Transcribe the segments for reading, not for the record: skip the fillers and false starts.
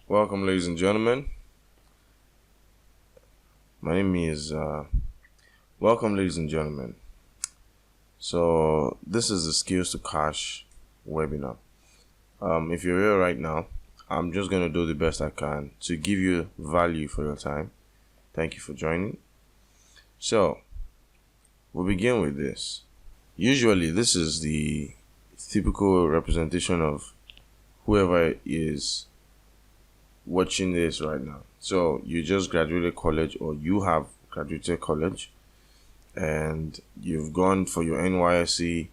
Welcome, ladies and gentlemen. My name is Welcome, ladies and gentlemen. So this is the Skills to Cash webinar. If you're here right now, I'm just gonna do the best I can to give you value for your time. Thank you for joining. So we'll begin with this. Usually, this is the typical representation of whoever is watching this right now. So you just graduated college, or you have graduated college, and you've gone for your NYSC,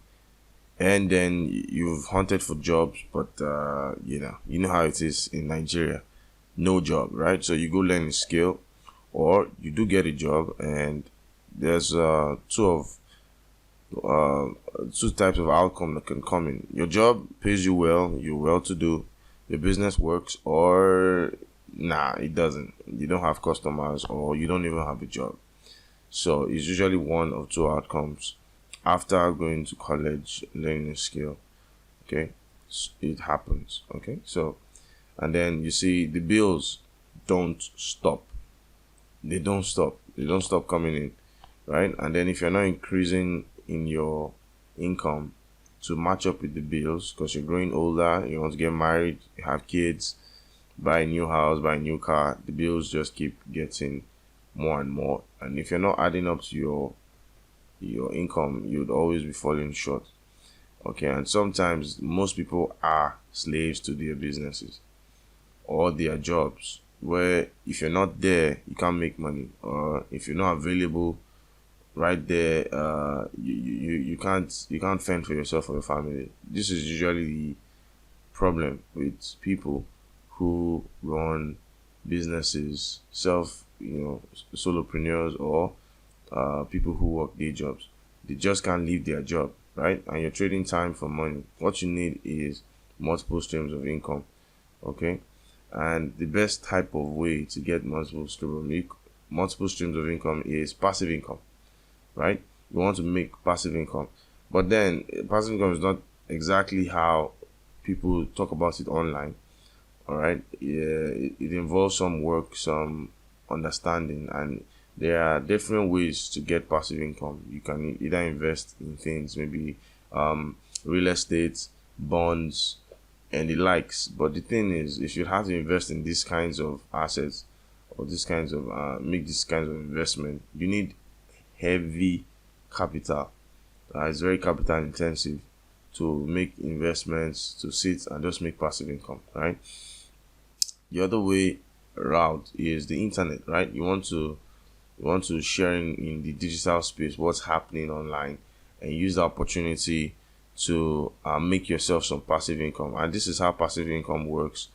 and then you've hunted for jobs, but you know how it is in Nigeria, no job, right? So you go learn a skill, or you do get a job, and there's two types of outcome that can come in. Your job pays you well, you're well to do, your business works, or it doesn't. You don't have customers, or you don't even have a job. So it's usually one of two outcomes after going to college, learning a skill. Okay, it happens. Okay, so and then you see the bills don't stop. They don't stop. They don't stop coming in, right? And then if you're not increasing in your income to match up with the bills, because you're growing older, you want to get married, you have kids, buy a new house, buy a new car, the bills just keep getting more and more. And if you're not adding up to your income, you'd always be falling short. Okay, and sometimes most people are slaves to their businesses or their jobs, where if you're not there, you can't make money, or if you're not available right there, you can't fend for yourself or your family. This is usually the problem with people who run businesses, solopreneurs, or people who work day jobs. They just can't leave their job, right? And you're trading time for money. What you need is multiple streams of income. Okay, and the best type of way to get multiple streams of income is passive income, right? You want to make passive income, but then passive income is not exactly how people talk about it online. All right, yeah, it involves some work, some understanding, and there are different ways to get passive income. You can either invest in things, maybe real estate, bonds, and the likes. But the thing is, if you have to invest in these kinds of assets, or these kinds of make these kinds of investment, you need heavy capital. It's very capital intensive to make investments, to sit and just make passive income, right? The other way route is the internet, right? You want to share in the digital space what's happening online, and use the opportunity to make yourself some passive income. And this is how passive income works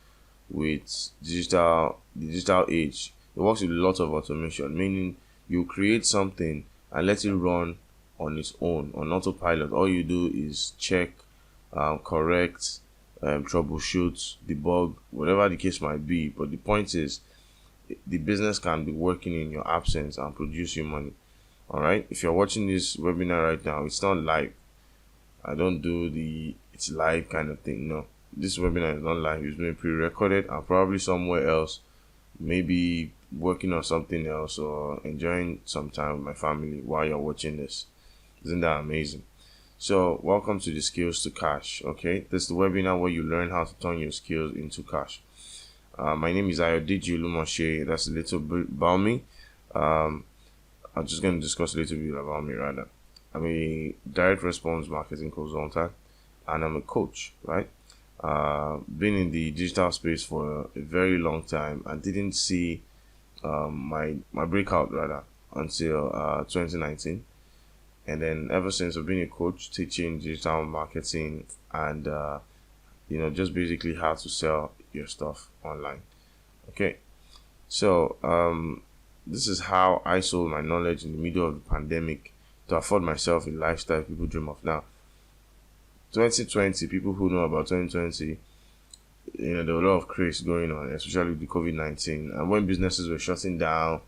with the digital age. It works with a lot of automation, meaning you create something and let it run on its own, on autopilot. All you do is check, correct, troubleshoot, debug, whatever the case might be. But the point is, the business can be working in your absence and produce you money. All right. If you're watching this webinar right now, it's not live. I don't do the it's live kind of thing. No, this webinar is not live. It's been pre-recorded and probably somewhere else, maybe working on something else or enjoying some time with my family while you're watching this. Isn't that amazing? So welcome to the Skills to Cash. Okay, this is the webinar where you learn how to turn your skills into cash. My name is Ayodiji Lumoshe. That's a little bit about me. I'm just going to discuss a little bit about me rather. I'm a direct response marketing consultant, and I'm a coach, right? Been in the digital space for a very long time, and didn't see my breakout rather until 2019. And then ever since, I've been a coach teaching digital marketing and just basically how to sell your stuff online. Okay, so this is how I sold my knowledge in the middle of the pandemic to afford myself a lifestyle people dream of now. 2020, people who know about 2020, there were a lot of craze going on, especially with the COVID-19. And when businesses were shutting down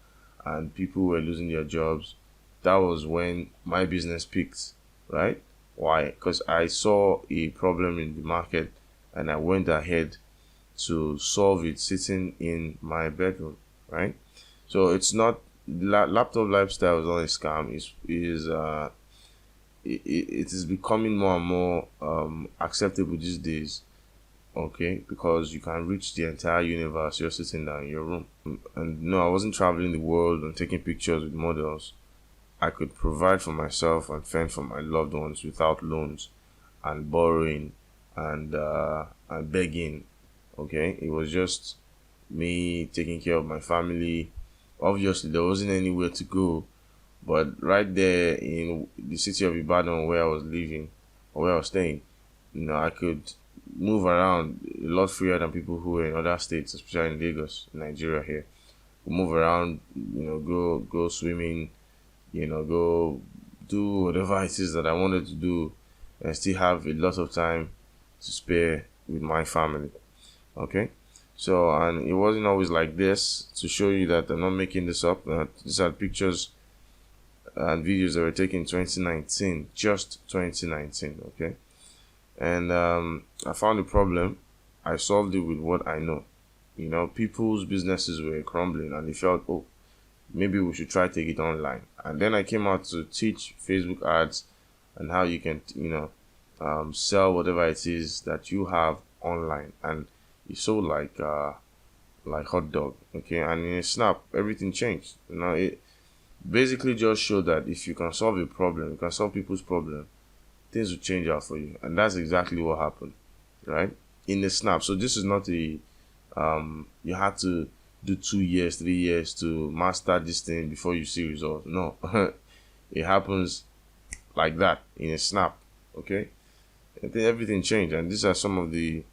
and people were losing their jobs, that was when my business peaked, right? Why? Because I saw a problem in the market and I went ahead to solve it sitting in my bedroom, right? So it's not laptop lifestyle is not a scam. It is becoming more and more acceptable these days. Okay, because you can reach the entire universe you're sitting down in your room. And no, I wasn't traveling the world and taking pictures with models. I could provide for myself and fend for my loved ones without loans and borrowing and begging. Okay, it was just me taking care of my family. Obviously, there wasn't anywhere to go, but right there in the city of Ibadan where I was living or where I was staying, I could move around a lot freer than people who were in other states, especially in Lagos, Nigeria here. Move around, go swimming, go do whatever it is that I wanted to do and still have a lot of time to spare with my family. Okay? So, and it wasn't always like this. To show you that I'm not making this up, these are pictures and videos that were taken in 2019, just 2019, okay? And I found a problem. I solved it with what I know. People's businesses were crumbling and they felt, oh, maybe we should try take it online. And then I came out to teach Facebook ads and how you can, sell whatever it is that you have online. And it's so like hot dog, okay? And in a snap, everything changed. It basically just showed that if you can solve a problem, you can solve people's problem, things will change out for you. And that's exactly what happened, right? In a snap. So this is not a you had to do 2 years, 3 years to master this thing before you see results. No. It happens like that in a snap. Okay? I think everything changed, and these are some of the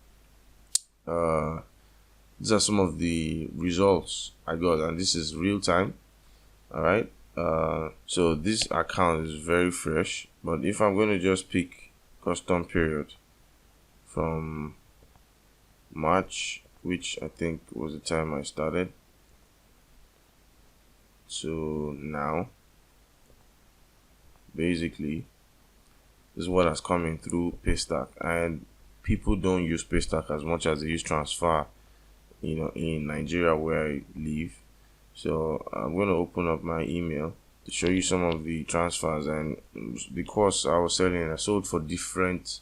results I got, and this is real time. All right. So this account is very fresh, but if I'm going to just pick custom period from March, which I think was the time I started, to now, basically this is what has coming through Paystack. And people don't use Paystack as much as they use Transfer, in Nigeria where I live. So I'm going to open up my email to show you some of the transfers. And because I was selling, I sold for different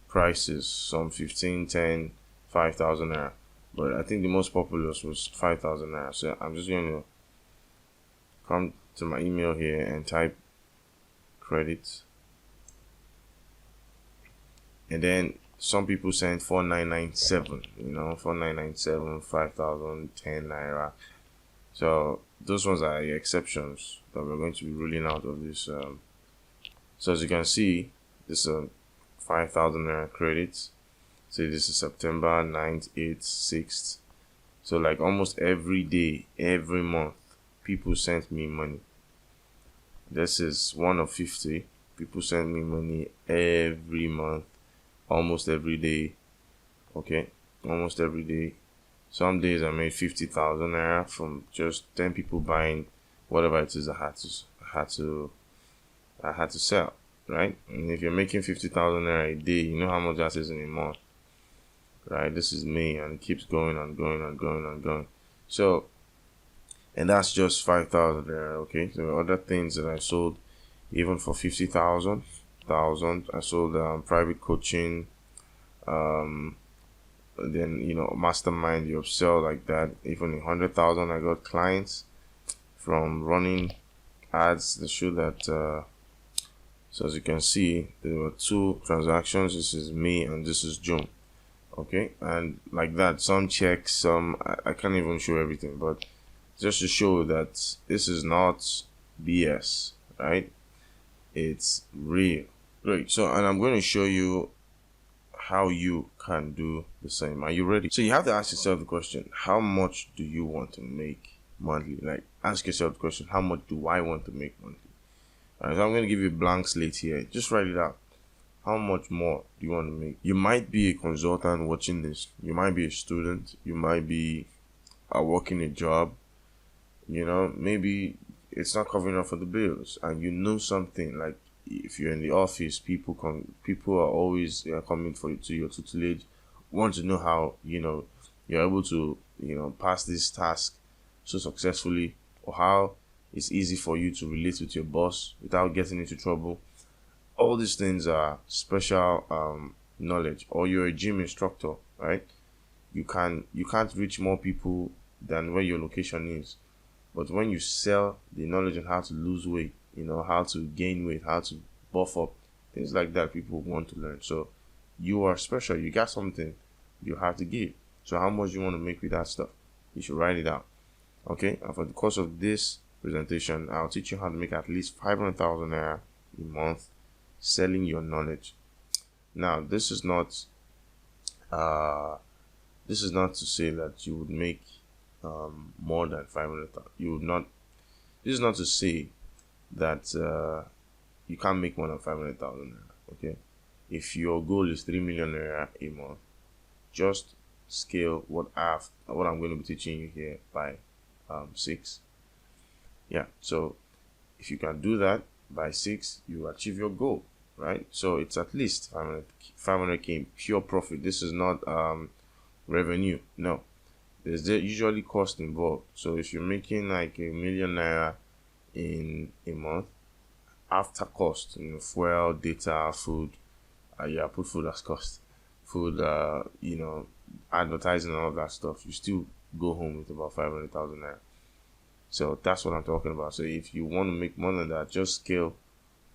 prices, some 15, 10, 5,000 naira. But I think the most popular was 5,000 naira. So I'm just going to come to my email here and type credits. And then some people sent 4997, 4997, 5,000, 10 naira. So those ones are exceptions that we're going to be ruling out of this. So as you can see, this is 5,000 naira credits. So this is September 9th, 8th, 6th. So like almost every day, every month, people sent me money. This is one of 50. People send me money every month, almost every day. Okay, almost every day. Some days I made 50,000 naira from just 10 people buying whatever it is I had to sell, right? And if you're making 50,000 naira a day, you know how much that is in a month, right? This is me, and it keeps going and going and going and going. So, and that's just 5,000 naira, okay? So other things that I sold, even for 50,000, I sold private coaching, then mastermind, you upsell like that. Even 100,000, I got clients from running ads that show that. So as you can see, there were 2 transactions. This is me and this is June. Okay, and like that, some checks, some I can't even show everything, but just to show that this is not BS, right? It's real. Great. So, and I'm going to show you how you can do the same. Are you ready? So you have to ask yourself the question, how much do you want to make monthly? Like, ask yourself the question, how much do I want to make monthly? Alright, so I'm going to give you a blank slate here. Just write it out. How much more do you want to make? You might be a consultant watching this. You might be a student. You might be working a job. Maybe it's not covering up for the bills, and something like, if you're in the office, people are always coming to your tutelage, want to know how you you're able to, pass this task so successfully, or how it's easy for you to relate with your boss without getting into trouble. All these things are special knowledge. Or you're a gym instructor, right? You can't reach more people than where your location is. But when you sell the knowledge on how to lose weight, how to gain weight, how to buff up, things like that, people want to learn. So you are special. You got something you have to give. So how much you want to make with that stuff? You should write it out. Okay? And for the course of this presentation, I'll teach you how to make at least 500,000 naira a month selling your knowledge. Now, this is not to say that you would make more than 500,000. You would not. This is not to say that you can't make more than 500,000 naira. Okay, if your goal is 3 million naira a month, just scale what I'm going to be teaching you here by 6. Yeah, so if you can do that by 6, you achieve your goal, right? So it's at least 500k pure profit. This is not revenue. No, there's usually cost involved. So if you're making like 1 million naira in a month, after cost, fuel, data, food, put food as cost, food, advertising and all that stuff, you still go home with about 500,000 naira. So that's what I'm talking about. So if you want to make more than that, just scale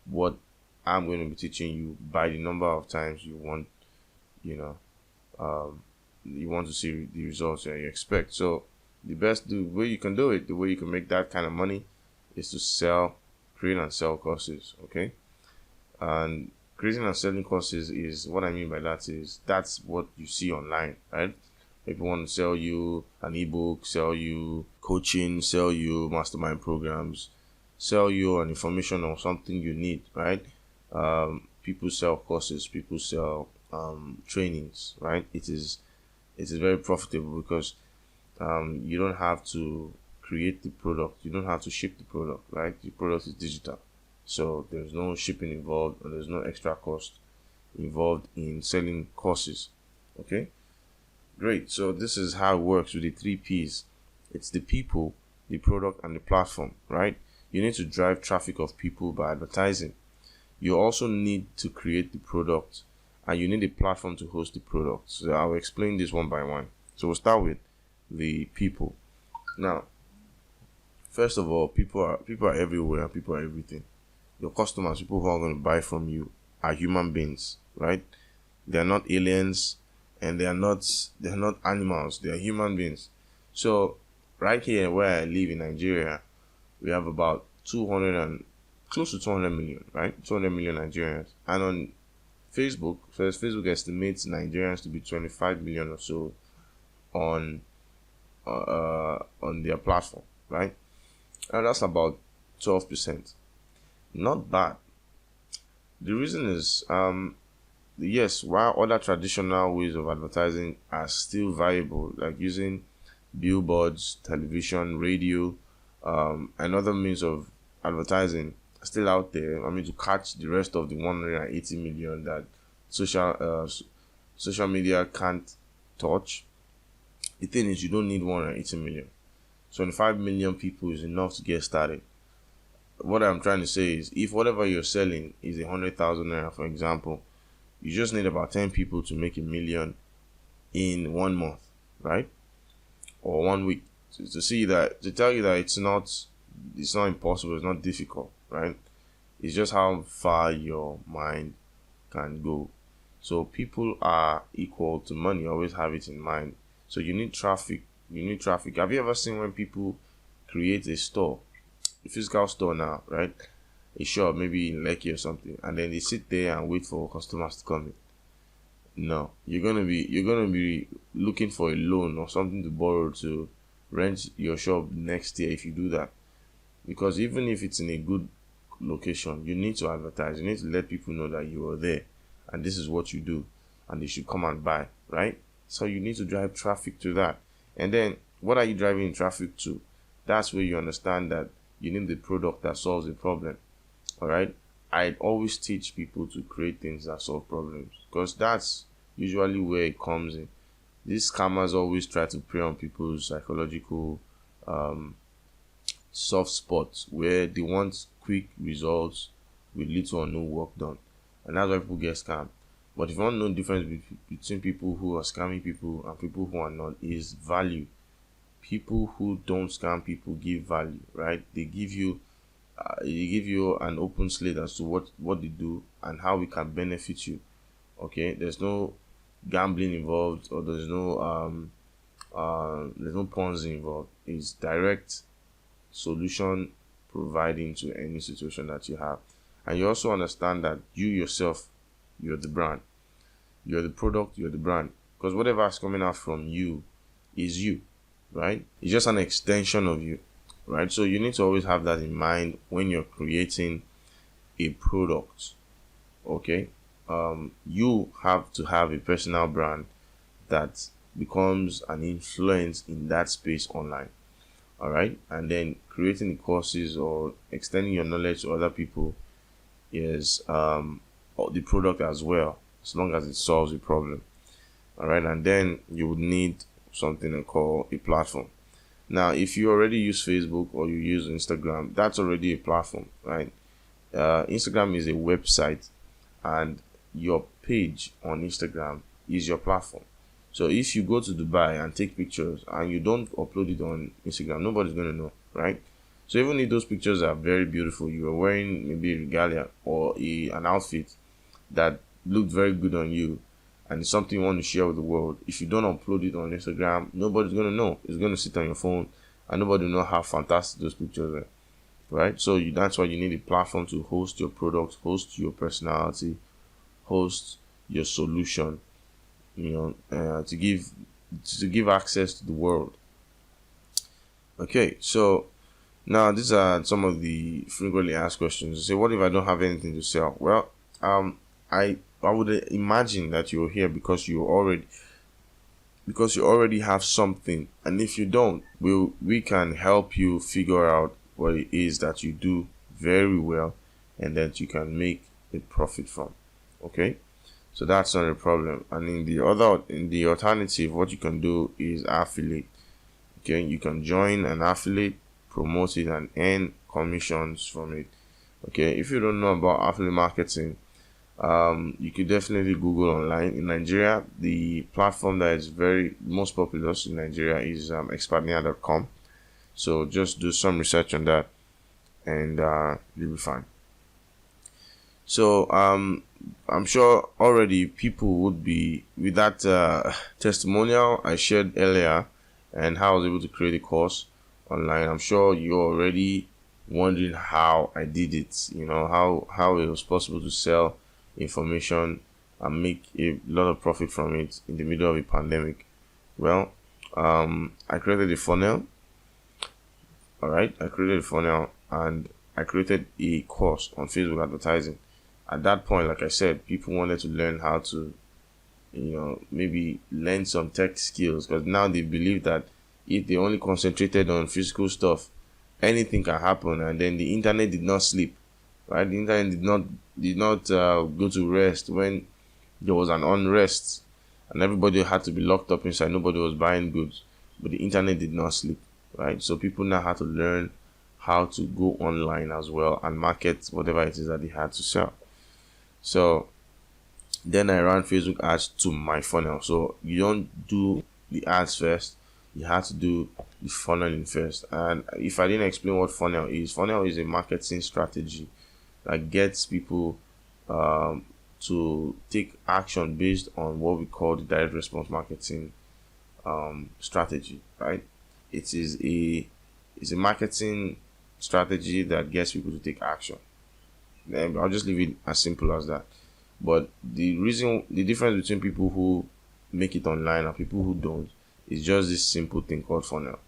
what I'm going to be teaching you by the number of times you want, you want to see the results that you expect. So the way you can do it, the way you can make that kind of money is to create and sell courses. Okay. And creating and selling courses is what I mean by that is that's what you see online, right? People want to sell you an ebook, sell you coaching, sell you mastermind programs, sell you an information on something you need, right? People sell courses, people sell trainings, right? It is very profitable because you don't have to create the product, you don't have to ship the product, right? The product is digital, so there's no shipping involved, or there's no extra cost involved in selling courses. Okay, great. So this is how it works with the 3 P's. It's the people, the product, and the platform, right? You need to drive traffic of people by advertising. You also need to create the product, and you need a platform to host the product. So I'll explain this one by one. So we'll start with the people. Now, first of all, people are everywhere. People are everything. Your customers, people who are going to buy from you, are human beings, right? They are not aliens, and they are not animals. They are human beings. So right here where I live in Nigeria, we have about close to 200 million, right? 200 million Nigerians. And on Facebook, Facebook estimates Nigerians to be 25 million or so on their platform, right? And that's about 12%. Not bad. The reason is, yes, while other traditional ways of advertising are still viable, like using billboards, television, radio, and other means of advertising are still out there. I mean, to catch the rest of the 180 million that social media can't touch. The thing is, you don't need 180 million. 25 million people is enough to get started. What I'm trying to say is, if whatever you're selling is 100,000 naira, for example, you just need about 10 people to make 1 million in 1 month, right? Or 1 week. To tell you that it's not impossible, it's not difficult, right? It's just how far your mind can go. So people are equal to money. Always have it in mind. So you need traffic. Have you ever seen when people create a store, a physical store now, right? A shop, maybe in Lekki or something, and then they sit there and wait for customers to come in? No, you're gonna be looking for a loan or something to borrow to rent your shop next year if you do that. Because even if it's in a good location, you need to advertise. You need to let people know that you are there and this is what you do, and they should come and buy, right? So you need to drive traffic to that. And then what are you driving traffic to? That's where you understand that you need the product that solves the problem. All right. I always teach people to create things that solve problems, because that's usually where it comes in. these scammers always try to prey on people's psychological soft spots where they want quick results with little or no work done, and that's why people get scammed. But if you want to know the difference between people who are scamming people and people who are not, is value. People who don't scam people give value, right? They give you an open slate as to what they do and how it can benefit you. Okay, there's no gambling involved, or there's no Ponzi involved. It's direct solution providing to any situation that you have. And you also understand that you yourself, you're the brand, you're the product, you're the brand, because whatever is coming out from you is you, right? It's just an extension of you, right? So you need to always have that in mind when you're creating a product. Okay, you have to have a personal brand that becomes an influence in that space online. All right, and then creating the courses or extending your knowledge to other people is the product as well, as long as it solves a problem. All right, and then you would need something called a platform. Now, if you already use Facebook or you use Instagram, that's already a platform, right? Instagram is a website, and your page on Instagram is your platform. So if you go to Dubai and take pictures and you don't upload it on Instagram, nobody's going to know, right? So even if those pictures are very beautiful, you are wearing maybe a regalia or an outfit that looked very good on you, and it's something you want to share with the world, if you don't upload it on Instagram, nobody's going to know. It's going to sit on your phone and nobody will know how fantastic those pictures are, right? So that's why you need a platform to host your product, host your personality, host your solution, to give access to the world. Okay, so now these are some of the frequently asked questions. Say, what if I don't have anything to sell? Well, I would imagine that you're here because you already have something, and if you don't, we can help you figure out what it is that you do very well and that you can make a profit from. Okay, so that's not a problem. And in the alternative, what you can do is affiliate. Okay, you can join an affiliate, promote it, and earn commissions from it. Okay, if you don't know about affiliate marketing, you could definitely Google online. In Nigeria, the platform that is most popular in Nigeria is expertnia.com. So just do some research on that, and you'll be fine. So I'm sure already people would be, with that testimonial I shared earlier and how I was able to create a course online, I'm sure you're already wondering how I did it, how it was possible to sell information and make a lot of profit from it in the middle of a pandemic. Well, I created a funnel. All right, I created a funnel and I created a course on Facebook advertising. At that point, like I said, people wanted to learn how to, maybe learn some tech skills, because now they believe that if they only concentrated on physical stuff, anything can happen. And then the internet did not sleep, right? The internet did not go to rest when there was an unrest and everybody had to be locked up inside. Nobody was buying goods, but the internet did not sleep, right? So people now had to learn how to go online as well and market whatever it is that they had to sell. So then I ran Facebook ads to my funnel. So you don't do the ads first, you have to do the funneling first. And if I didn't explain what funnel is a marketing strategy that gets people to take action based on what we call the direct response marketing strategy, right? It's a marketing strategy that gets people to take action. I'll just leave it as simple as that. But the difference between people who make it online and people who don't is just this simple thing called funnel.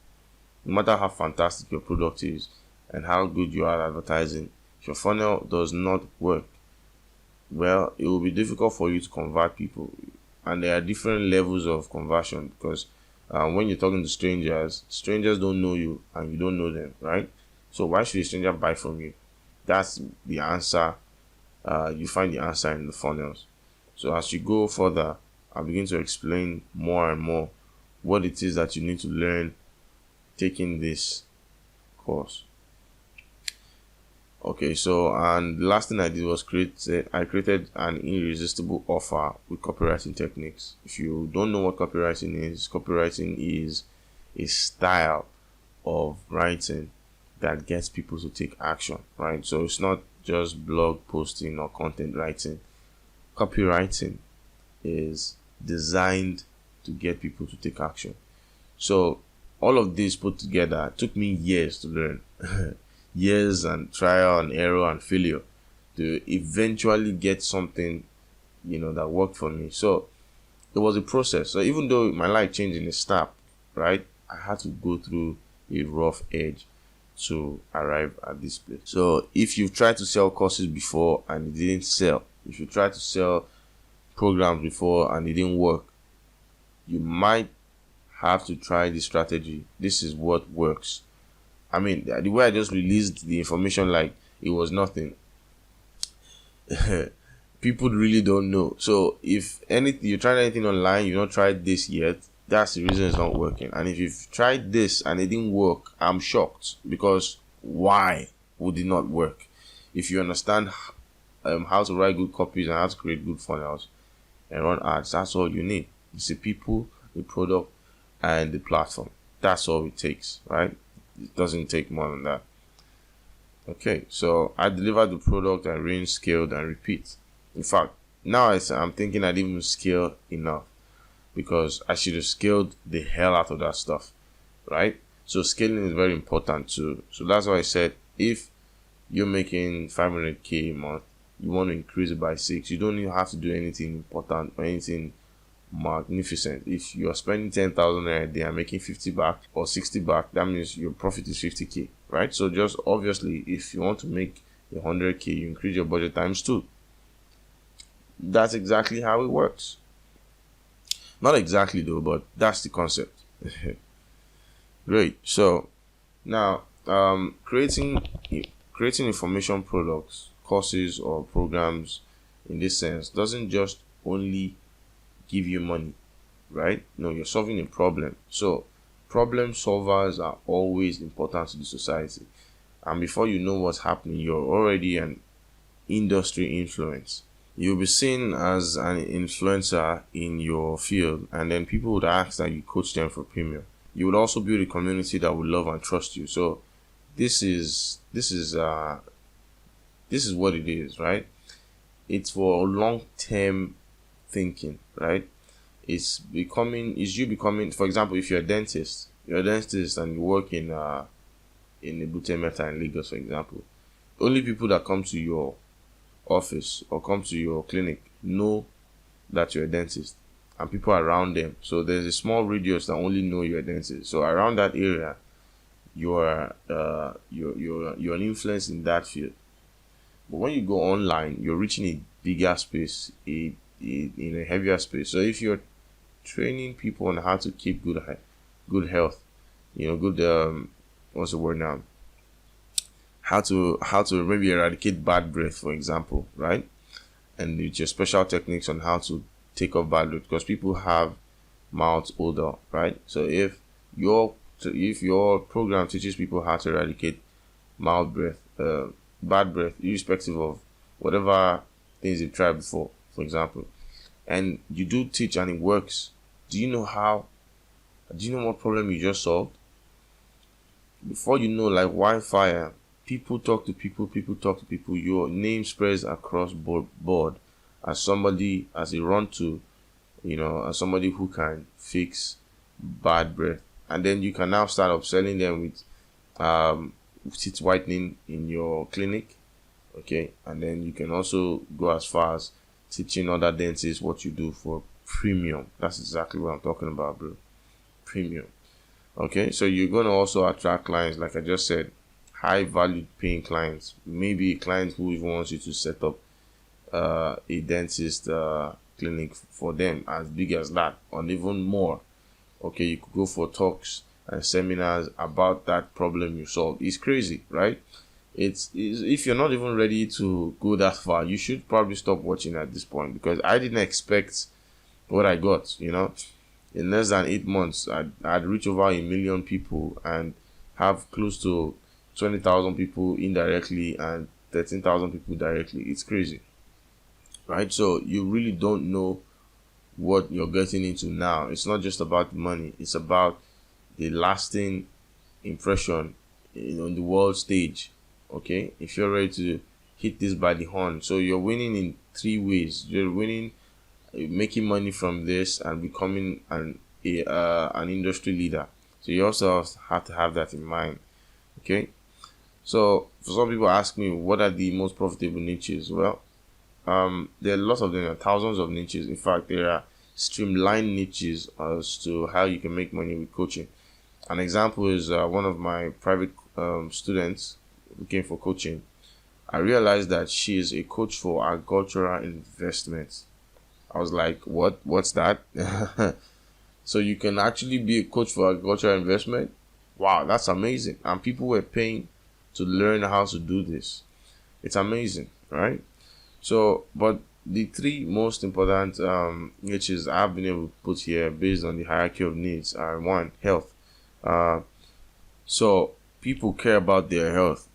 No matter how fantastic your product is and how good you are at advertising, if your funnel does not work, well, it will be difficult for you to convert people. And there are different levels of conversion, because when you're talking to strangers don't know you and you don't know them, right? So why should a stranger buy from you? That's the answer. You find the answer in the funnels. So as you go further, I begin to explain more and more what it is that you need to learn taking this course. Okay, so and the last thing I did was I created an irresistible offer with copywriting techniques. If you don't know what copywriting is a style of writing that gets people to take action, right? So it's not just blog posting or content writing. Copywriting is designed to get people to take action. So all of this put together took me years to learn. Years and trial and error and failure to eventually get something, that worked for me. So it was a process. So even though my life changed in a snap, right, I had to go through a rough edge to arrive at this place. So if you've tried to sell courses before and it didn't sell, if you tried to sell programs before and it didn't work, you might have to try this strategy. This is what works. I mean, the way I just released the information like it was nothing, people really don't know. So if you tried anything online, you don't tried this yet, that's the reason it's not working. And if you've tried this and it didn't work, I'm shocked, because why would it not work? If you understand how to write good copies and how to create good funnels and run ads, that's all you need. It's the people, the product, and the platform. That's all it takes, right? It doesn't take more than that. Okay, so I delivered the product, I range, scaled, and repeat. In fact, now I'm thinking I didn't even scale enough, because I should have scaled the hell out of that stuff, right? So scaling is very important too. So that's why I said, if you're making 500k a month, you want to increase it by 6. You don't even have to do anything important or anything magnificent. If you are spending 10,000 a day and making 50 back or 60 back, that means your profit is 50k, right? So just obviously, if you want to make 100k, you increase your budget times 2. That's exactly how it works. Not exactly though, but that's the concept. Great. So now, creating information products, courses, or programs in this sense doesn't just only give you money, right? No, you're solving a problem. So problem solvers are always important to the society. And before you know what's happening, you're already an industry influence. You'll be seen as an influencer in your field, and then people would ask that you coach them for premium. You would also build a community that would love and trust you. So this is what it is, right? It's for long-term thinking, right? It's you becoming, for example, if you're a dentist and you work in Ebute Meta in Lagos, for example, only people that come to your office or come to your clinic know that you're a dentist, and people around them. So there's a small radius that only know you're a dentist. So around that area, you're an influence in that field. But when you go online, you're reaching a bigger space, in a heavier space. So if you're training people on how to keep good health, what's the word now? How to maybe eradicate bad breath, for example, right? And with your special techniques on how to take off bad breath, because people have mouth odor, right? So if your program teaches people how to eradicate bad breath, irrespective of whatever things you've tried before, for example, and you do teach and it works, do you know what problem you just solved? Before you know, like wildfire, people talk to people, your name spreads across board as a run to, as somebody who can fix bad breath. And then you can now start upselling them with teeth whitening in your clinic, okay? And then you can also go as far as teaching other dentists what you do for premium. That's exactly what I'm talking about, bro. Premium. Okay, so you're going to also attract clients, like I just said, high value paying clients. Maybe clients who even wants you to set up a dentist clinic for them as big as that, or even more. Okay, you could go for talks and seminars about that problem you solved. It's crazy, right? It's if you're not even ready to go that far, you should probably stop watching at this point, because I didn't expect what I got, in less than 8 months, I'd reach over 1 million people and have close to 20,000 people indirectly and 13,000 people directly. It's crazy, right? So you really don't know what you're getting into now. It's not just about the money, it's about the lasting impression on the world stage. Okay, if you're ready to hit this by the horn, so you're winning in three ways. You're winning, making money from this and becoming an industry leader. So you also have to have that in mind. Okay, so for some people ask me, what are the most profitable niches? Well, there are lots of them, thousands of niches. In fact, there are streamlined niches as to how you can make money with coaching. An example is one of my private students who came for coaching. I realized that she is a coach for agricultural investments. I was like, what? What's that? So you can actually be a coach for agricultural investment? Wow, that's amazing. And people were paying to learn how to do this. It's amazing, right? So, but the three most important niches I've been able to put here based on the hierarchy of needs are: one, health. Uh, so people care about their health.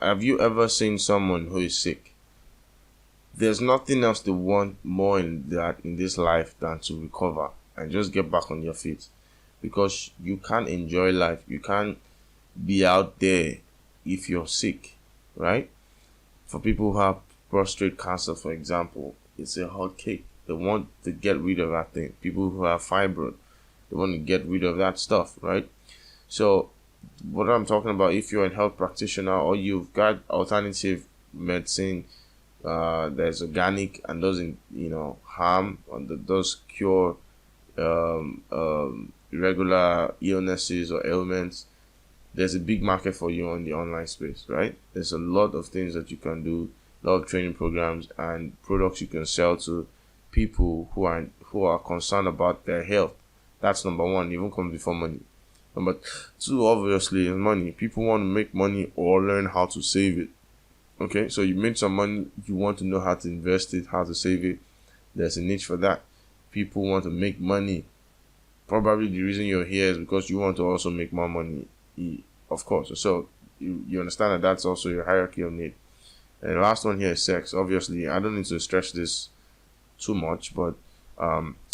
Have you ever seen someone who is sick? There's nothing else they want more in this life than to recover and just get back on your feet, because you can't enjoy life. You can't be out there if you're sick, right? For people who have prostate cancer, for example, it's a hot cake. They want to get rid of that thing. People who have fibroid, they want to get rid of that stuff, right? So what I'm talking about, if you're a health practitioner or you've got alternative medicine that's organic and doesn't harm, and does cure irregular illnesses or ailments, there's a big market for you on the online space, right? There's a lot of things that you can do, a lot of training programs and products you can sell to people who are concerned about their health. That's number one. Even comes before money. Number two, obviously, is money. People want to make money or learn how to save it. Okay, so you made some money, you want to know how to invest it, how to save it. There's a niche for that. People want to make money. Probably the reason you're here is because you want to also make more money, of course. So you understand that that's also your hierarchy of need. And the last one here is sex. Obviously, I don't need to stretch this too much, but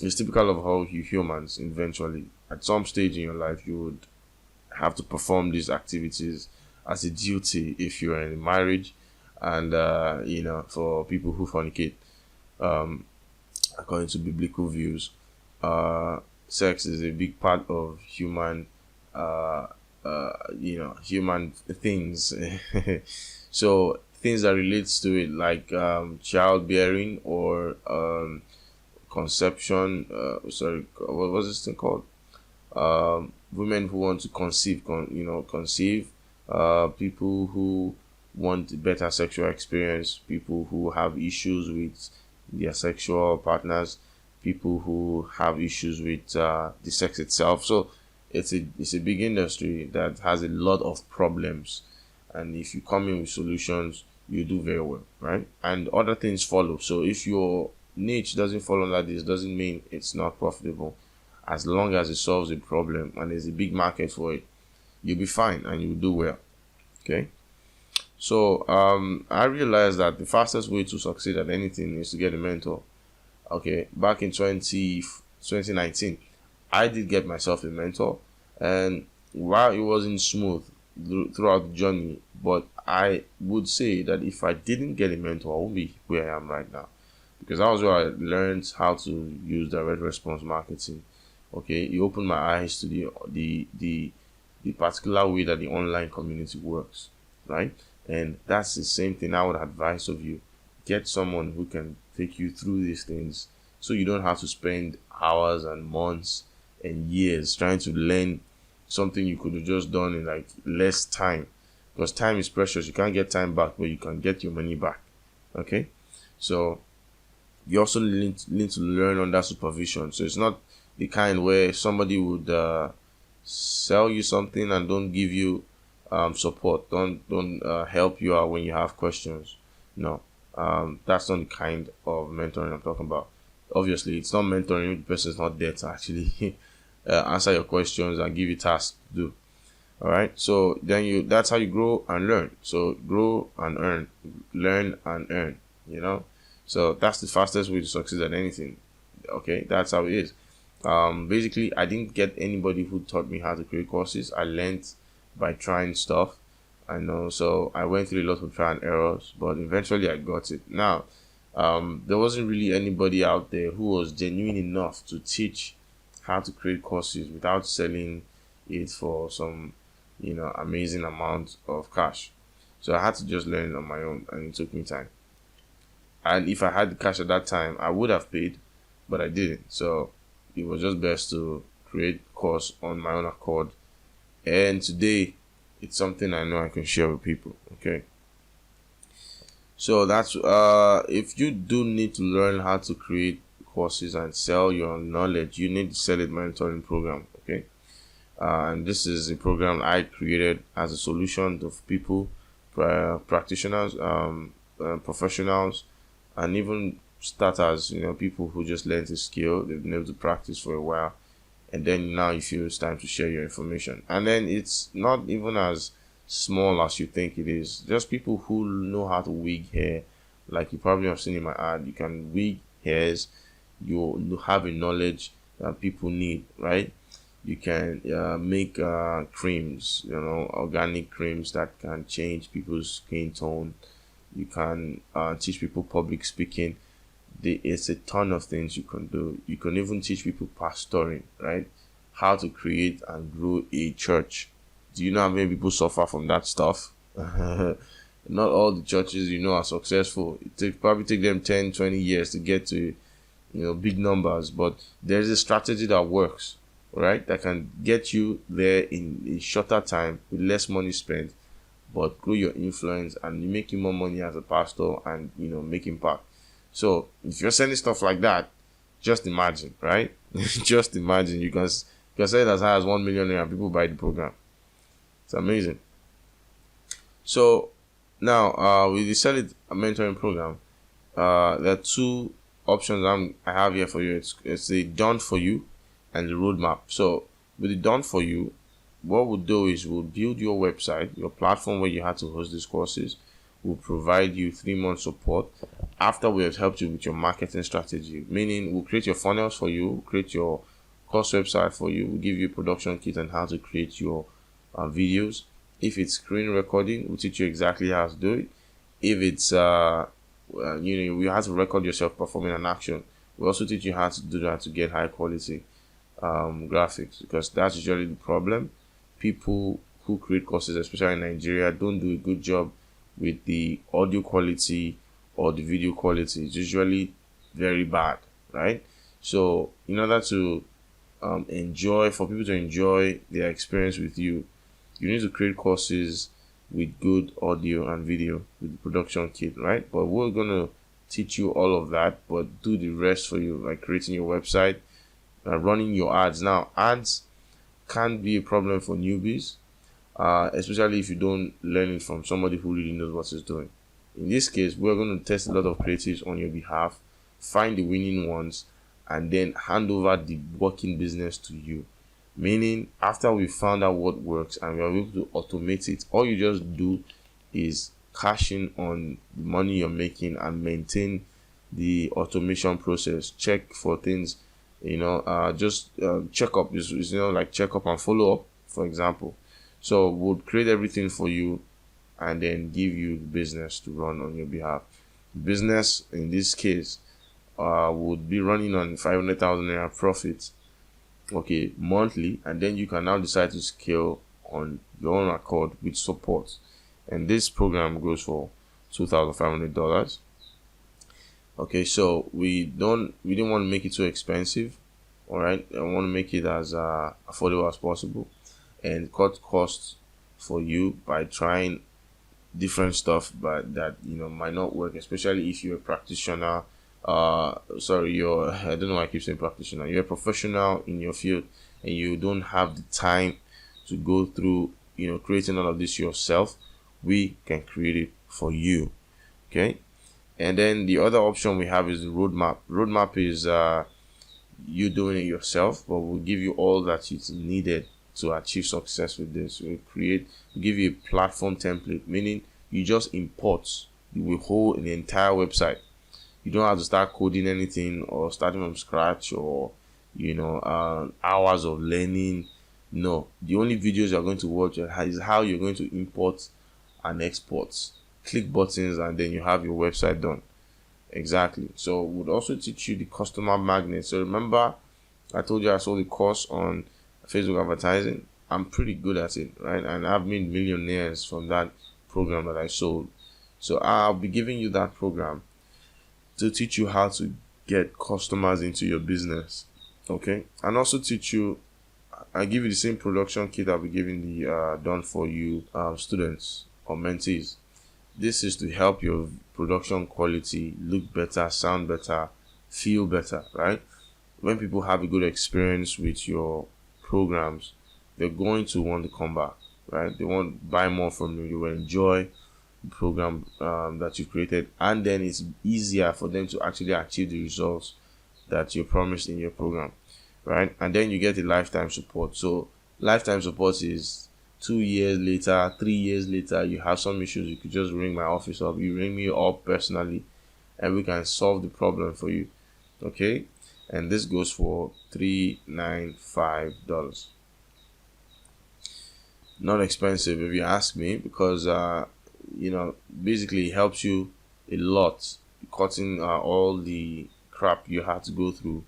it's typical of how you humans eventually, at some stage in your life, you would have to perform these activities as a duty if you're in a marriage, and for people who fornicate, according to biblical views, sex is a big part of human human things. So things that relates to it, like childbearing or conception, what was this thing called, women who want to conceive, people who want better sexual experience, people who have issues with their sexual partners, people who have issues with the sex itself. So it's a big industry that has a lot of problems, and if you come in with solutions, you do very well, right? And other things follow. So if your niche doesn't fall under this, doesn't mean it's not profitable. As long as it solves a problem and there's a big market for it, you'll be fine and you'll do well. Okay. So I realized that the fastest way to succeed at anything is to get a mentor. Okay, back in 2019, I did get myself a mentor, and while it wasn't smooth throughout the journey, but I would say that if I didn't get a mentor, I wouldn't be where I am right now, because that was where I learned how to use direct response marketing. Okay, it opened my eyes to the particular way that the online community works, right? And that's the same thing I would advise of you. Get someone who can take you through these things, so you don't have to spend hours and months and years trying to learn something you could have just done in like less time, because time is precious. You can't get time back, but you can get your money back. Okay, so you also need to learn under supervision. So it's not the kind where somebody would sell you something and don't give you support, don't help you out when you have questions. No, that's not the kind of mentoring I'm talking about. Obviously, it's not mentoring if the person is not there to actually answer your questions and give you tasks to do. All right, so then that's how you grow and learn. So grow and earn, learn and earn, so that's the fastest way to succeed at anything. Okay, that's how it is. Basically, I didn't get anybody who taught me how to create courses. I learned by trying stuff. I know, so I went through a lot of trial and errors, but eventually I got it. Now, there wasn't really anybody out there who was genuine enough to teach how to create courses without selling it for some amazing amount of cash. So I had to just learn it on my own, and it took me time. And if I had the cash at that time, I would have paid, but I didn't. So it was just best to create course on my own accord. And today, it's something I know I can share with people. Okay. So that's if you do need to learn how to create courses and sell your knowledge, you need to sell it mentoring program. Okay. And this is a program I created as a solution to people, practitioners, professionals, and even starters, people who just learned a skill, they've been able to practice for a while, and then now you feel it's time to share your information. And then it's not even as small as you think it is. Just people who know how to wig hair, like you probably have seen in my ad. You can wig hairs, you have a knowledge that people need, right? You can make creams, organic creams that can change people's skin tone. You can teach people public speaking. It's a ton of things you can do. You can even teach people pastoring, right? How to create and grow a church. Do you know how many people suffer from that stuff? Not all the churches are successful. Probably take them 10, 20 years to get to big numbers, but there's a strategy that works, right? That can get you there in a shorter time with less money spent, but grow your influence and make you more money as a pastor and make impact. So if you're selling stuff like that, just imagine, right? Just imagine you can sell it as high as 1 million and people buy the program. It's amazing. So now with the Sell It mentoring program, there are two options I have here for you. It's the done for you and the roadmap. So with the done for you, what we'll do is we'll build your website, your platform where you had to host these courses. We'll provide you 3-month support after we have helped you with your marketing strategy. Meaning we'll create your funnels for you, we'll create your course website for you, we'll give you a production kit on how to create your videos. If it's screen recording, we'll teach you exactly how to do it. If it's you have to record yourself performing an action, we also teach you how to do that to get high quality graphics, because that's usually the problem. People who create courses, especially in Nigeria, don't do a good job with the audio quality or the video quality. It's usually very bad, right? So in order to for people to enjoy their experience with you, you need to create courses with good audio and video with the production kit, right? But we're gonna teach you all of that, but do the rest for you, like creating your website, running your ads. Now, ads can be a problem for newbies, especially if you don't learn it from somebody who really knows what he's doing. In this case, we're going to test a lot of creatives on your behalf, find the winning ones, and then hand over the working business to you. Meaning, after we found out what works and we are able to automate it, all you just do is cash in on the money you're making and maintain the automation process. Check for things, just check up, like check up and follow up, for example. So we'll create everything for you and then give you the business to run on your behalf. Business in this case would be running on 500,000 naira profit, okay, monthly, and then you can now decide to scale on your own accord with support. And this program goes for $2,500. Okay, so we didn't want to make it too expensive. All right, I want to make it as affordable as possible and cut costs for you by trying different stuff, but that might not work, especially if you're a practitioner. I don't know why I keep saying practitioner. You're a professional in your field and you don't have the time to go through creating all of this yourself. We can create it for you. Okay, And then the other option we have is the roadmap. Roadmap is you doing it yourself, but we'll give you all that is needed to achieve success with this. We'll give you a platform template, meaning you just import the whole the entire website. You don't have to start coding anything or starting from scratch or hours of learning. No, the only videos you're going to watch is how you're going to import and export. Click buttons and then you have your website done. Exactly. So we'll also teach you the customer magnet. So remember, I told you I sold a course on Facebook advertising. I'm pretty good at it, right? And I've made millionaires from that program that I sold. So I'll be giving you that program to teach you how to get customers into your business. Okay. And also I give you the same production kit I'll be giving the done for you students or mentees. This is to help your production quality look better, sound better, feel better, right? When people have a good experience with your programs, they're going to want to come back, right? They want to buy more from you. You will enjoy the program that you created, and then it's easier for them to actually achieve the results that you promised in your program, right? And then you get the lifetime support. So lifetime support is 2 years later, 3 years later, you have some issues, you could just ring my office up. You ring me up personally and we can solve the problem for you. Okay? And this goes for $395. Not expensive if you ask me, because basically it helps you a lot, cutting all the crap you have to go through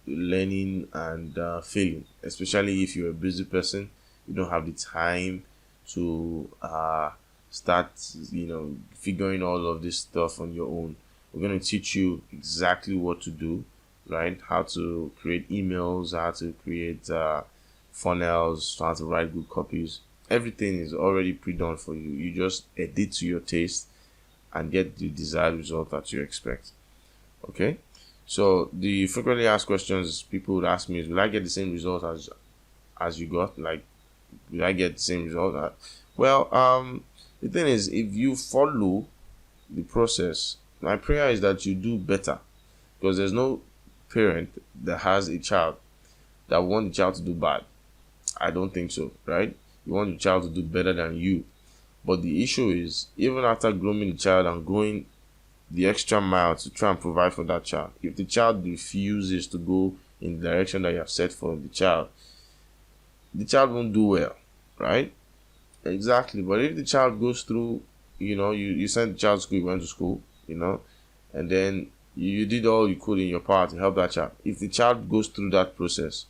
learning and failing, especially if you're a busy person. You don't have the time to start figuring all of this stuff on your own. We're going to teach you exactly what to do, right? How to create emails, how to create funnels, how to write good copies. Everything is already pre-done for you. You just edit to your taste and get the desired result that you expect. Okay? So the frequently asked questions people would ask me is, will I get the same result as you got? Like, will I get the same result? The thing is, if you follow the process, my prayer is that you do better, because there's no parent that has a child that want the child to do bad. I don't think so, right? You want your child to do better than you. But the issue is, even after grooming the child and going the extra mile to try and provide for that child, if the child refuses to go in the direction that you have set for the child won't do well, right? Exactly. But if the child goes through, you sent the child to school, you went to school, and then you did all you could in your power to help that child. If the child goes through that process,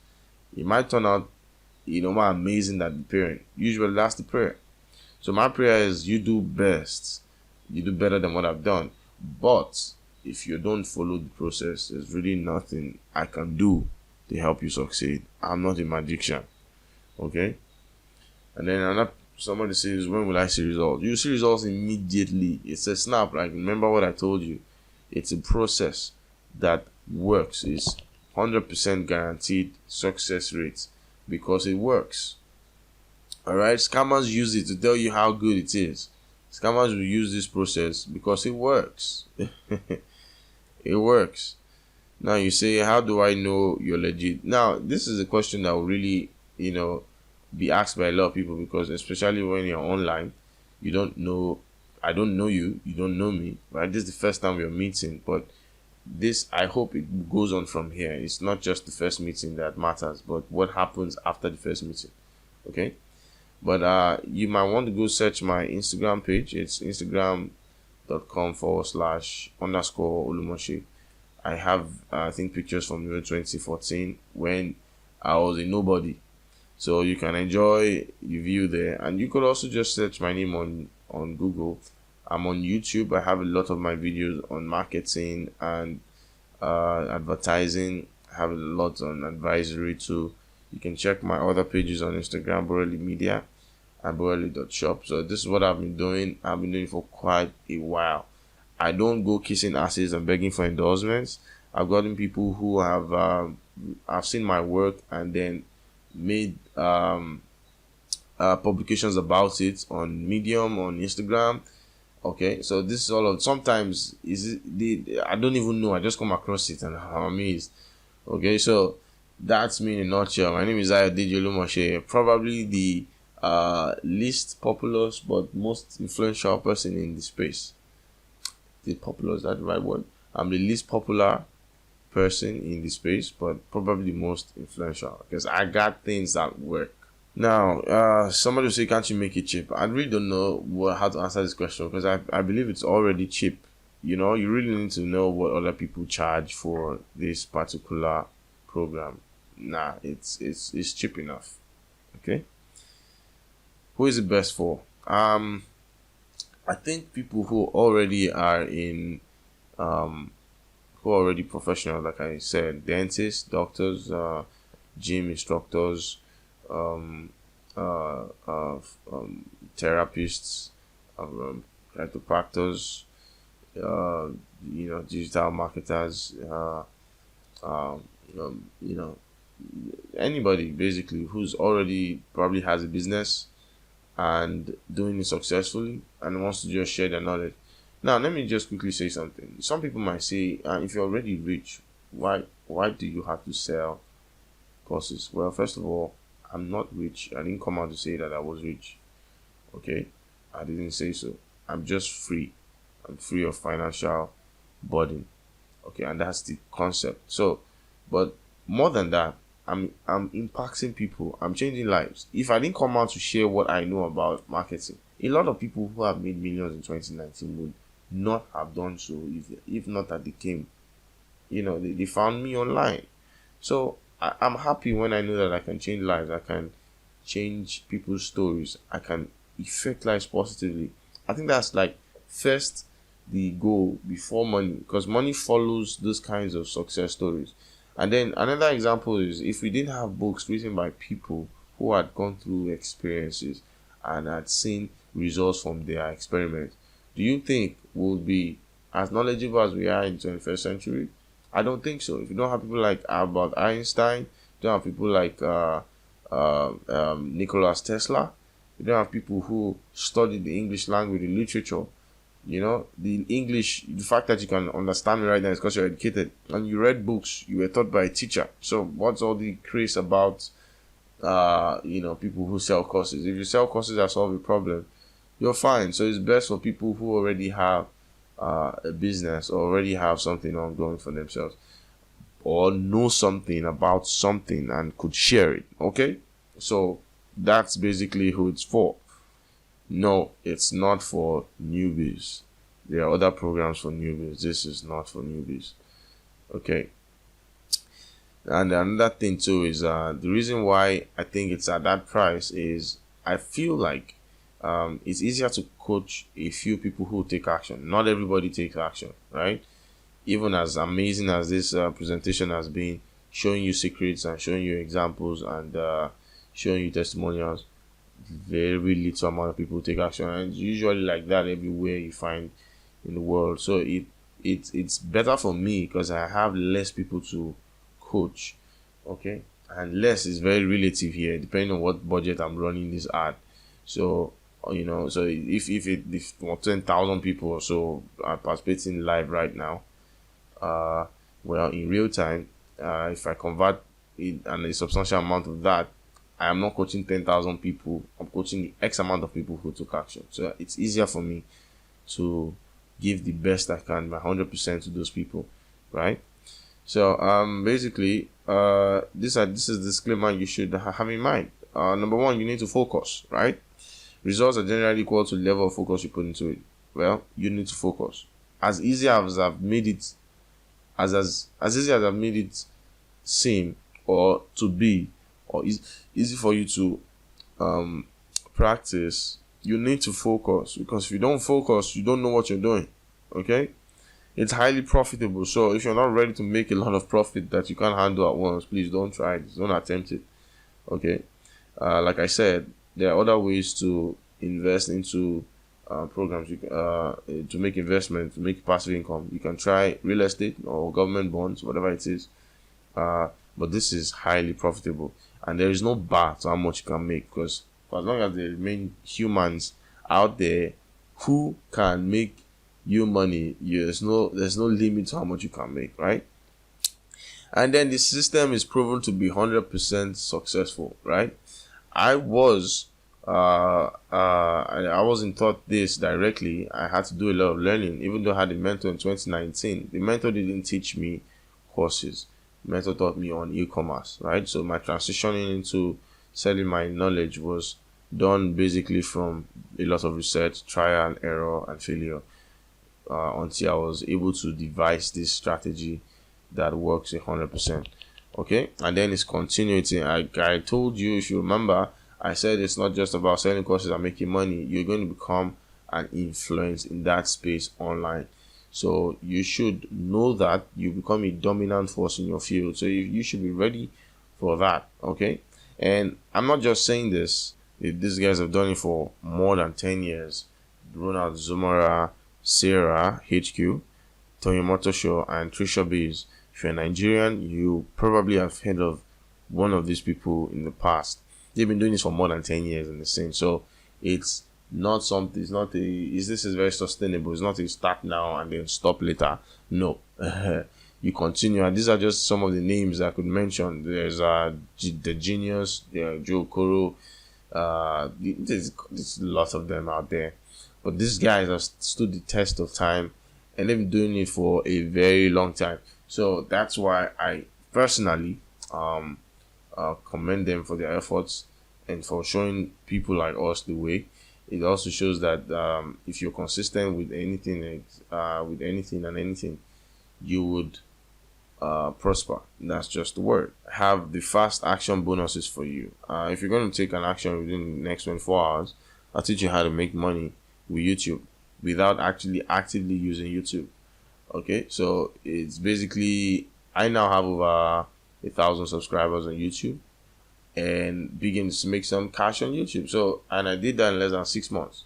it might turn out, more amazing than the parent. Usually that's the prayer. So my prayer is you do best. You do better than what I've done. But if you don't follow the process, there's really nothing I can do to help you succeed. I'm not a magician. Okay? And then somebody says, when will I see results? You see results immediately. It's a snap. Like, remember what I told you. It's a process that works. It's 100% guaranteed success rates because it works. Alright? Scammers use it to tell you how good it is. Scammers will use this process because it works. It works. Now you say, how do I know you're legit? Now, this is a question that will really, be asked by a lot of people, because especially when you're online, you don't know, I don't know you, you don't know me, right? This is the first time we're meeting, but this, I hope it goes on from here. It's not just the first meeting that matters, but what happens after the first meeting. Okay? But you might want to go search my Instagram page. It's instagram.com/_Olumoshi. I have, I think, pictures from 2014 when I was a nobody. So you can enjoy the view there. And you could also just search my name on Google. I'm on YouTube. I have a lot of my videos on marketing and advertising. I have a lot on advisory too. You can check my other pages on Instagram, Borelli Media and Borelli.shop. So this is what I've been doing. I've been doing it for quite a while. I don't go kissing asses and begging for endorsements. I've gotten people who have seen my work and then made publications about it on Medium, on Instagram, Okay, so this is all of sometimes is it the I don't even know. I just come across it and I'm amazed. Okay, so that's me in a nutshell. My name is Ayodele Olumoshe, probably the least popular but most influential person in the space. The popular, is that the right word? I'm the least popular person in the space, but probably the most influential because I got things that work. Now, somebody will say, "Can't you make it cheap?" I really don't know how to answer this question because I believe it's already cheap. You know, you really need to know what other people charge for this particular program. Nah, it's cheap enough. Okay, who is it best for? I think people who already are in who are already professional, like I said, dentists, doctors, gym instructors, um, uh, uh, therapists, chiropractors, uh, digital marketers, um, you know, anybody basically who's already probably has a business and doing it successfully and wants to just share their knowledge. Now, let me just quickly say something. Some people might say, if you're already rich, why do you have to sell courses? Well, first of all, I'm not rich. I didn't come out to say that I was rich. Okay, I didn't say so. I'm just free. I'm free of financial burden. Okay, and that's the concept. So, but more than that, I'm impacting people. I'm changing lives. If I didn't come out to share what I know about marketing, a lot of people who have made millions in 2019 would not have done so if not that they came. They found me online. So I'm happy when I know that I can change lives. I can change people's stories. I can affect lives positively. I think that's like first the goal before money, because money follows those kinds of success stories. And then another example is if we didn't have books written by people who had gone through experiences and had seen results from their experiments, do you think we'll be as knowledgeable as we are in 21st century? I don't think so. If you don't have people like Albert Einstein, you don't have people like Nicholas Tesla, you don't have people who studied the English language, the literature. The fact that you can understand me right now is because you're educated and you read books, you were taught by a teacher. So what's all the craze about, people who sell courses? If you sell courses that solve a problem, you're fine. So it's best for people who already have a business or already have something ongoing for themselves or know something about something and could share it. Okay? So that's basically who it's for. No, it's not for newbies. There are other programs for newbies. This is not for newbies. Okay. And another thing too is the reason why I think it's at that price is I feel like it's easier to coach a few people who take action. Not everybody takes action, right? Even as amazing as this presentation has been, showing you secrets and showing you examples and showing you testimonials, very little amount of people take action, and it's usually like that everywhere you find in the world. So it's better for me because I have less people to coach. Okay, and less is very relative here depending on what budget I'm running this at. So so if 10,000 people or so are participating live right now, well, in real time, if I convert it and a substantial amount of that, I am not coaching 10,000 people. I'm coaching the X amount of people who took action. So it's easier for me to give the best I can, my 100% to those people, right? So basically, this is disclaimer you should have in mind. Number one, you need to focus, right? Results are generally equal to the level of focus you put into it. Well, you need to focus. As easy as I've made it, as easy as I've made it seem or to be, or easy for you to practice, you need to focus, because if you don't focus, you don't know what you're doing. Okay, it's highly profitable. So if you're not ready to make a lot of profit that you can't handle at once, please don't try it. Don't attempt it. Okay, like I said, there are other ways to invest into programs. To make investment, to make passive income. You can try real estate or government bonds, whatever it is. But this is highly profitable, and there is no bar to how much you can make, because for as long as there remain humans out there who can make you money. There's no limit to how much you can make, right? And then the system is proven to be 100% successful, right? I was I wasn't taught this directly. I had to do a lot of learning, even though I had a mentor in 2019. The mentor didn't teach me courses. The mentor taught me on e-commerce, right? So my transitioning into selling my knowledge was done basically from a lot of research, trial and error and failure, until I was able to devise this strategy that works 100%. Okay, and then it's continuity. I told you, if you remember, I said it's not just about selling courses and making money. You're going to become an influence in that space online. So you should know that you become a dominant force in your field. So you should be ready for that. Okay, and I'm not just saying this. These guys have done it for more than 10 years. Ronald Zumara, Sarah HQ, Tony Motosho, and Trisha Bees. If you're Nigerian, you probably have heard of one of these people in the past. They've been doing this for more than 10 years in the scene. So it's not something, this is very sustainable. It's not a start now and then stop later. No. You continue. And these are just some of the names I could mention. There's The Genius, Joe Koro. There's lots of them out there. But these guys have stood the test of time and they've been doing it for a very long time. So that's why I personally commend them for their efforts and for showing people like us the way. It also shows that if you're consistent with anything, and anything, you would prosper. That's just the word. I have the fast action bonuses for you. If you're going to take an action within the next 24 hours, I'll teach you how to make money with YouTube without actually actively using YouTube. Okay, so it's basically, I now have over 1,000 subscribers on YouTube and begin to make some cash on YouTube. So, and I did that in less than 6 months.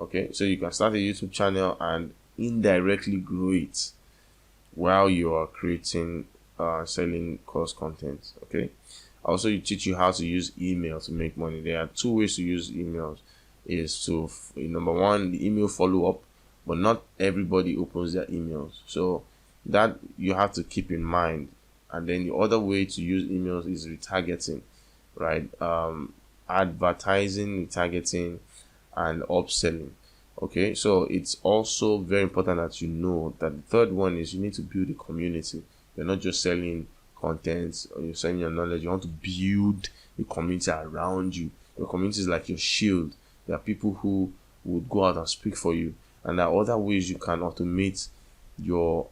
Okay, so you can start a YouTube channel and indirectly grow it while you are creating selling course content. Okay, also you teach you how to use email to make money. There are 2 ways to use emails. Is to number 1, the email follow-up, but not everybody opens their emails, so that you have to keep in mind. And then the other way to use emails is retargeting, right? Advertising, retargeting, and upselling. Okay, so it's also very important that you know that the third one is you need to build a community. You're not just selling content or you're selling your knowledge. You want to build a community around you. Your community is like your shield. There are people who would go out and speak for you, and there are other ways you can automate your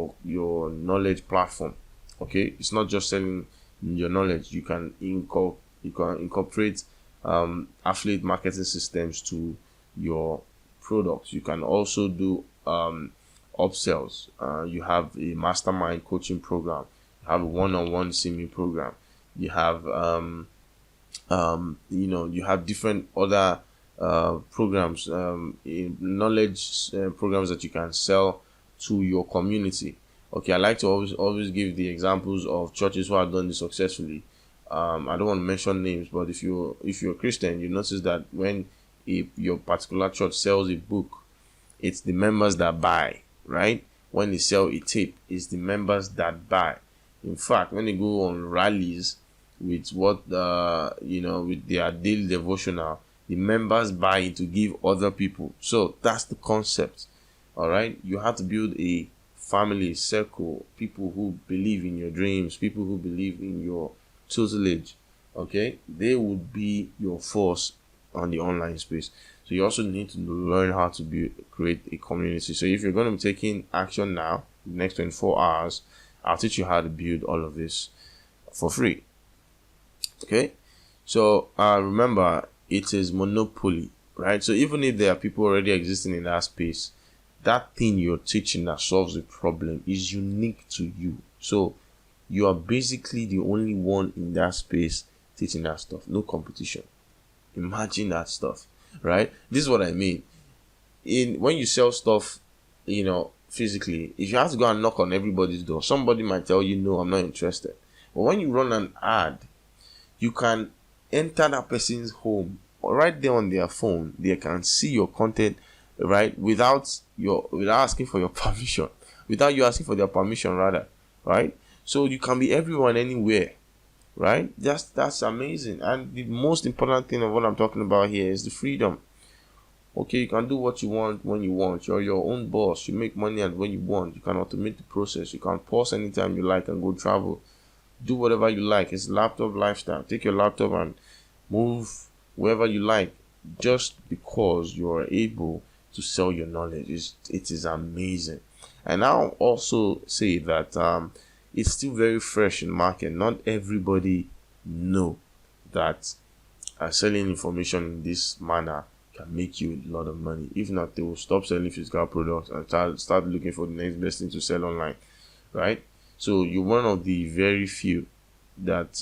knowledge platform. Okay, it's not just selling your knowledge. You can incorporate affiliate marketing systems to your products. You can also do upsells. You have a mastermind coaching program. You have a one-on-one CME program. You have you have different other programs, knowledge programs that you can sell to your community. Okay, I like to always give the examples of churches who have done this successfully. I don't want to mention names, but if you're a Christian, you notice that when your particular church sells a book, it's the members that buy, right? When they sell a tape, it's the members that buy. In fact, when they go on rallies with with their daily devotional, the members buy it to give other people. So that's the concept. All right, you have to build a family circle, people who believe in your dreams, people who believe in your tutelage. Okay, they would be your force on the online space. So you also need to learn how to create a community. So if you're going to be taking action now, the next 24 hours, I'll teach you how to build all of this for free. Okay, so remember, it is monopoly, right? So even if there are people already existing in that space, that thing you're teaching that solves a problem is unique to you. So you are basically the only one in that space teaching that stuff. No competition. Imagine that stuff, right? This is what I mean. When you sell stuff, physically, if you have to go and knock on everybody's door, somebody might tell you, no, I'm not interested. But when you run an ad, you can enter that person's home right there on their phone, they can see your content, right, without asking for your permission, without you asking for their permission rather, right? So you can be everyone anywhere, right? That's amazing. And the most important thing of what I'm talking about here is the freedom. Okay, you can do what you want when you want. You're your own boss. You make money and when you want. You can automate the process. You can pause anytime you like and go travel. Do whatever you like. It's laptop lifestyle. Take your laptop and move wherever you like, just because you're able to sell your knowledge. It is amazing. And I'll also say that it's still very fresh in the market. Not everybody know that selling information in this manner can make you a lot of money. If not, they will stop selling physical products and start looking for the next best thing to sell online, right? So you're one of the very few that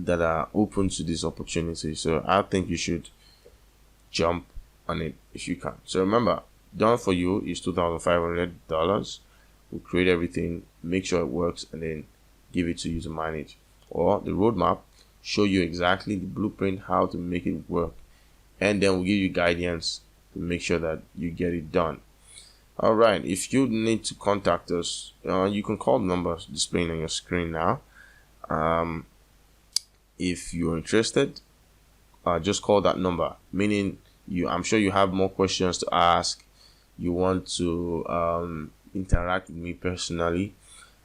that are open to this opportunity. So I think you should jump on it if you can. So remember, done for you is $2,500. We'll create everything, make sure it works, and then give it to you to manage. Or the roadmap, show you exactly the blueprint, how to make it work, and then we'll give you guidance to make sure that you get it done. All right, if you need to contact us, you can call the numbers displaying on your screen now. If you're interested, just call that number, meaning I'm sure you have more questions to ask, you want to interact with me personally.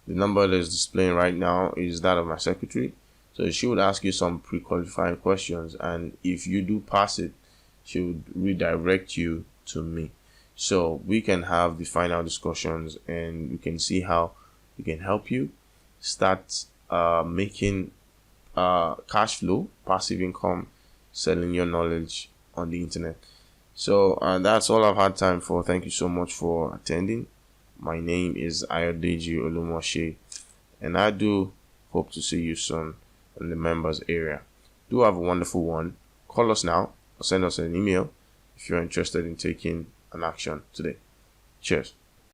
The number that is displaying right now is that of my secretary, so she would ask you some pre-qualifying questions, and if you do pass it, she would redirect you to me, so we can have the final discussions and we can see how we can help you start making cash flow, passive income, selling your knowledge on the internet. So that's all I've had time for. Thank you so much for attending. My name is Ayodeji Olumoshe, and I do hope to see you soon in the members area. Do have a wonderful one. Call us now or send us an email if you're interested in taking an action today. Cheers.